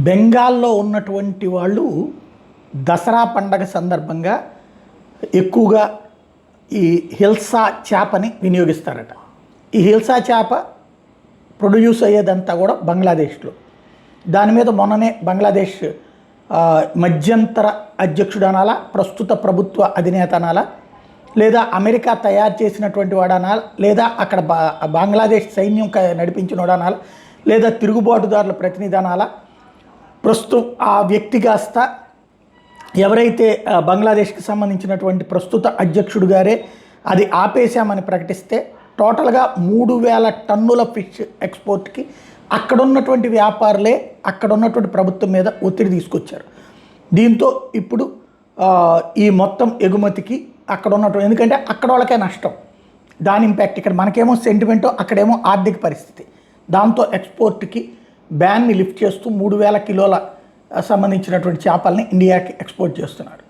బెంగాల్లో ఉన్నటువంటి వాళ్ళు దసరా పండగ సందర్భంగా ఎక్కువగా ఈ హిల్సా చేపని వినియోగిస్తారట. ఈ హిల్సా చేప ప్రొడ్యూస్ అయ్యేదంతా కూడా బంగ్లాదేశ్లో. దాని మీద మొన్ననే బంగ్లాదేశ్ మధ్యంతర అధ్యక్షుడు అనాలా, ప్రస్తుత ప్రభుత్వ అధినేత అనాలా, లేదా అమెరికా తయారు చేసినటువంటి వాడు అనాలా, లేదా అక్కడ బంగ్లాదేశ్ సైన్యం నడిపించిన వాడు అనాలా, లేదా తిరుగుబాటుదారుల ప్రతినిధి అనాలా, ప్రస్తుతం ఆ వ్యక్తి కాస్త ఎవరైతే బంగ్లాదేశ్కి సంబంధించినటువంటి ప్రస్తుత అధ్యక్షుడు గారే అది ఆపేశామని ప్రకటిస్తే టోటల్గా 3000 టన్నుల ఫిష్ ఎక్స్పోర్ట్కి అక్కడ ఉన్నటువంటి వ్యాపారులే అక్కడ ఉన్నటువంటి ప్రభుత్వం మీద ఒత్తిడి తీసుకొచ్చారు. దీంతో ఇప్పుడు ఈ మొత్తం ఎగుమతికి అక్కడ ఉన్నటువంటి, ఎందుకంటే అక్కడ వాళ్ళకే నష్టం, దాని ఇంపాక్ట్ ఇక్కడ మనకేమో సెంటిమెంటో అక్కడేమో ఆర్థిక పరిస్థితి. దాంతో ఎక్స్పోర్ట్కి బ్యాన్ని లిఫ్ట్ చేస్తూ 3000 కిలోల సంబంధించినటువంటి చేపల్ని ఇండియాకి ఎక్స్పోర్ట్ చేస్తున్నాడు.